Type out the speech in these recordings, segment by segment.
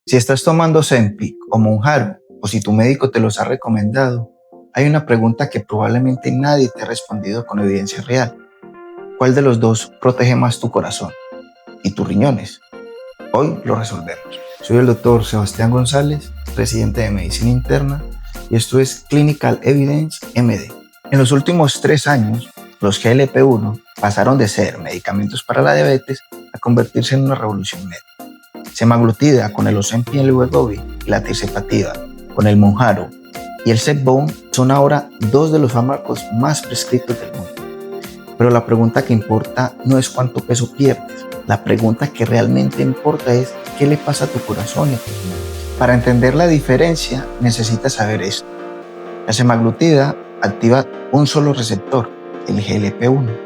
Si estás tomando Ozempic o Mounjaro, o si tu médico te los ha recomendado, hay una pregunta que probablemente nadie te ha respondido con evidencia real. ¿Cuál de los dos protege más tu corazón y tus riñones? Hoy lo resolvemos. Soy el doctor Sebastián González, residente de Medicina Interna, y esto es Clinical Evidence MD. En los últimos 3 años, los GLP-1 pasaron de ser medicamentos para la diabetes a convertirse en una revolución médica. Semaglutida con el Ozempic y el Wegovy, y la tirzepatida con el Mounjaro y el Zepbound son ahora 2 de los fármacos más prescritos del mundo. Pero la pregunta que importa no es cuánto peso pierdes, la pregunta que realmente importa es qué le pasa a tu corazón y a tus riñones. Para entender la diferencia necesitas saber esto. La semaglutida activa un solo receptor, el GLP-1,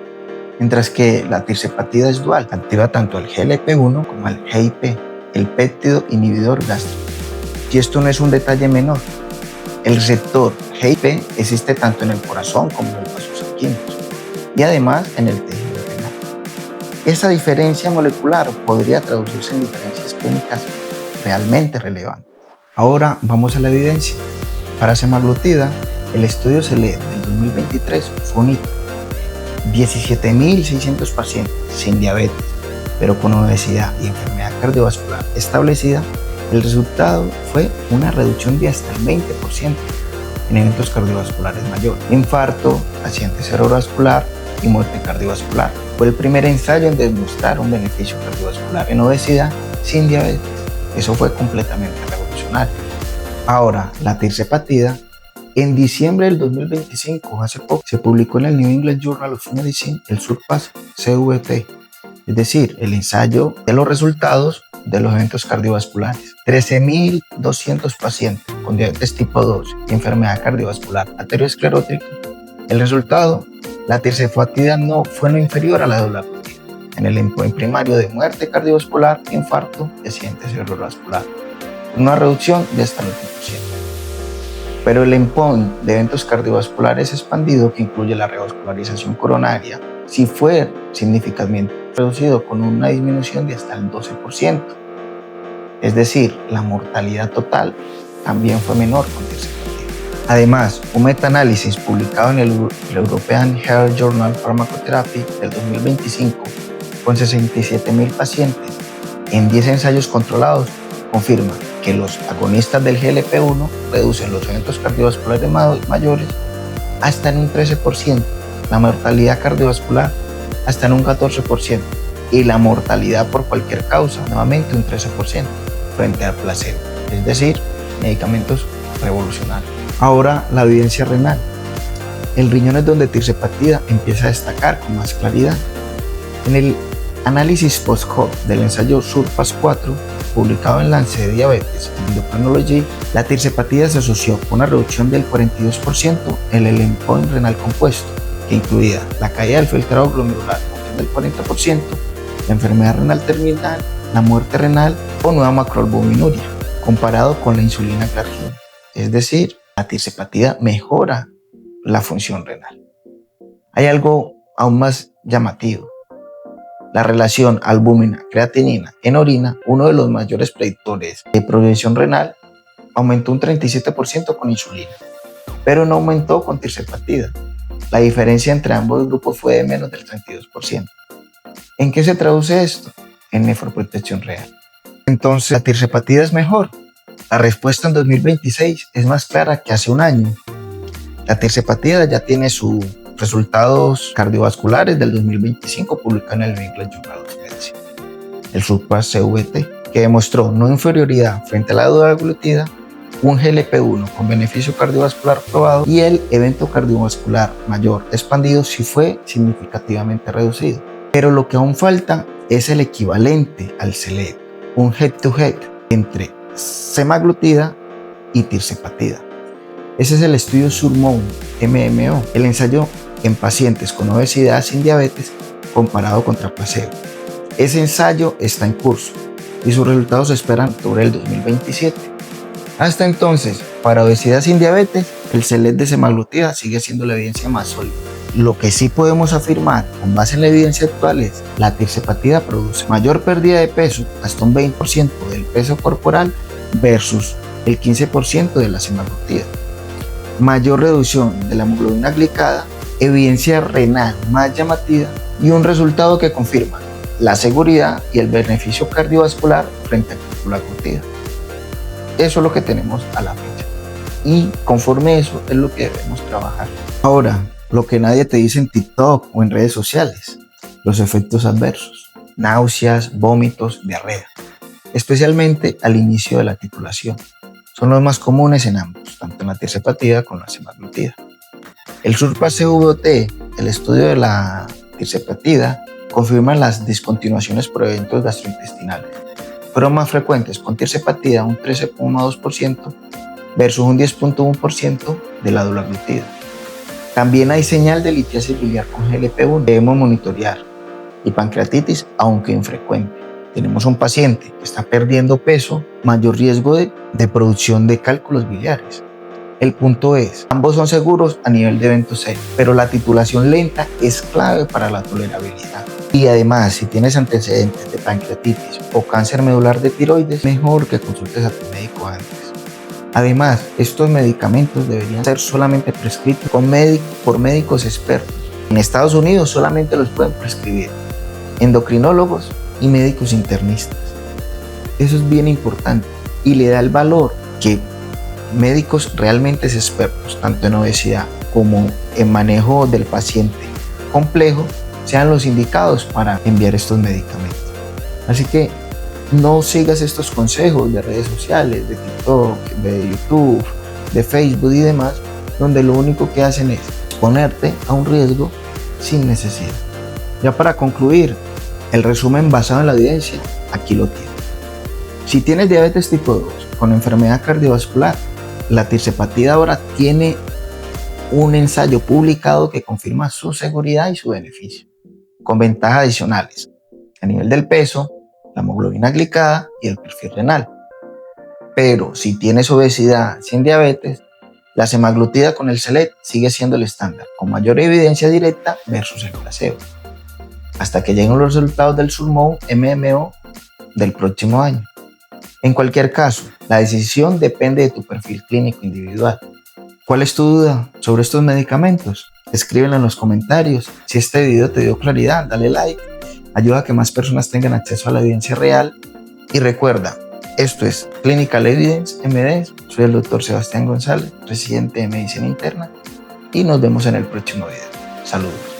mientras que la tirzepatida es dual, activa tanto al GLP-1 como al GIP, el péptido inhibidor gástrico. Y esto no es un detalle menor. El receptor GIP existe tanto en el corazón como en los vasos sanguíneos y además en el tejido renal. Esa diferencia molecular podría traducirse en diferencias clínicas realmente relevantes. Ahora vamos a la evidencia. Para semaglutida, el estudio SELECT del 2023 fue un hito. 17.600 pacientes sin diabetes, pero con obesidad y enfermedad cardiovascular establecida, el resultado fue una reducción de hasta el 20% en eventos cardiovasculares mayores, infarto, accidente cerebrovascular y muerte cardiovascular. Fue el primer ensayo en demostrar un beneficio cardiovascular en obesidad sin diabetes. Eso fue completamente revolucionario. Ahora, la tirzepatida, en diciembre del 2025, hace poco, se publicó en el New England Journal of Medicine el SURPASS-CVT, es decir, el ensayo de los resultados de los eventos cardiovasculares. 13.200 pacientes con diabetes tipo 2 y enfermedad cardiovascular aterosclerótica. El resultado, la tirzepatida no inferior a la dulaglutida en el endpoint primario de muerte cardiovascular, infarto y accidente cerebrovascular, una reducción de hasta el 8%. Pero el endpoint de eventos cardiovasculares expandido, que incluye la revascularización coronaria, sí fue significativamente reducido con una disminución de hasta el 12%. Es decir, la mortalidad total también fue menor con tirzepatida. Además, un metaanálisis publicado en el European Heart Journal Pharmacotherapy del 2025 con 67.000 pacientes en 10 ensayos controlados confirma que los agonistas del GLP-1 reducen los eventos cardiovasculares mayores hasta en un 13%, la mortalidad cardiovascular hasta en un 14% y la mortalidad por cualquier causa nuevamente un 13% frente al placebo, es decir, medicamentos revolucionarios. Ahora la evidencia renal. El riñón es donde tirzepatida empieza a destacar con más claridad. En el análisis post-hoc del ensayo SURPASS-4 publicado en Lancet Diabetes Endocrinology, la tirzepatida se asoció con una reducción del 42% en el endpoint renal compuesto, que incluía la caída del filtrado glomerular del 40%, la enfermedad renal terminal, la muerte renal o nueva macroalbuminuria, comparado con la insulina glargina. Es decir, la tirzepatida mejora la función renal. Hay algo aún más llamativo. La relación albúmina-creatinina en orina, uno de los mayores predictores de progresión renal, aumentó un 37% con insulina, pero no aumentó con tirzepatida. La diferencia entre ambos grupos fue de menos del 32%. ¿En qué se traduce esto? En nefroprotección real. Entonces, ¿la tirzepatida es mejor? La respuesta en 2026 es más clara que hace un año. La tirzepatida ya tiene sus resultados cardiovasculares del 2025 publicado en el New England Journal of Medicine, el SURPASS-CVT, que demostró no inferioridad frente a la dulaglutida, un GLP-1 con beneficio cardiovascular probado y el evento cardiovascular mayor expandido sí fue significativamente reducido. Pero lo que aún falta es el equivalente al SELECT, un head-to-head entre semaglutida y tirzepatida. Ese es el estudio SURMOUNT-MMO, el ensayo en pacientes con obesidad sin diabetes comparado contra placebo. Ese ensayo está en curso y sus resultados se esperan sobre el 2027. Hasta entonces, para obesidad sin diabetes, el SELECT de semaglutida sigue siendo la evidencia más sólida. Lo que sí podemos afirmar con base en la evidencia actual es que la tirzepatida produce mayor pérdida de peso, hasta un 20% del peso corporal, versus el 15% de la semaglutida. Mayor reducción de la hemoglobina glicada, evidencia renal más llamativa y un resultado que confirma la seguridad y el beneficio cardiovascular frente a la glutida. Eso es lo que tenemos a la fecha y conforme eso es lo que debemos trabajar. Ahora, lo que nadie te dice en TikTok o en redes sociales, los efectos adversos, náuseas, vómitos, diarrea, especialmente al inicio de la titulación. Son los más comunes en ambos, tanto en la tirzepatida como en la semaglutida. El SURPASS-CVOT, el estudio de la tirzepatida, confirma las discontinuaciones por eventos gastrointestinales. Fueron más frecuentes con tirzepatida un 13,2% versus un 10,1% de la dulaglutida. También hay señal de litiasis biliar con GLP-1. Debemos monitorear y pancreatitis, aunque infrecuente. Tenemos un paciente que está perdiendo peso, mayor riesgo de producción de cálculos biliares. El punto es, ambos son seguros a nivel de eventos serios, pero la titulación lenta es clave para la tolerabilidad. Y además, si tienes antecedentes de pancreatitis o cáncer medular de tiroides, mejor que consultes a tu médico antes. Además, estos medicamentos deberían ser solamente prescritos por médicos expertos. En Estados Unidos solamente los pueden prescribir endocrinólogos y médicos internistas. Eso es bien importante y le da el valor que médicos realmente expertos, tanto en obesidad como en manejo del paciente complejo, sean los indicados para enviar estos medicamentos. Así que no sigas estos consejos de redes sociales, de TikTok, de YouTube, de Facebook y demás, donde lo único que hacen es ponerte a un riesgo sin necesidad. Ya para concluir, el resumen basado en la evidencia, aquí lo tienes. Si tienes diabetes tipo 2 con enfermedad cardiovascular, la tirzepatida ahora tiene un ensayo publicado que confirma su seguridad y su beneficio, con ventajas adicionales a nivel del peso, la hemoglobina glicada y el perfil renal. Pero si tienes obesidad sin diabetes, la semaglutida con el SELECT sigue siendo el estándar, con mayor evidencia directa versus el placebo, hasta que lleguen los resultados del SURMOUNT-MMO del próximo año. En cualquier caso, la decisión depende de tu perfil clínico individual. ¿Cuál es tu duda sobre estos medicamentos? Escríbelo en los comentarios. Si este video te dio claridad, dale like. Ayuda a que más personas tengan acceso a la evidencia real. Y recuerda, esto es Clinical Evidence MD. Soy el Dr. Sebastián González, residente de Medicina Interna. Y nos vemos en el próximo video. Saludos.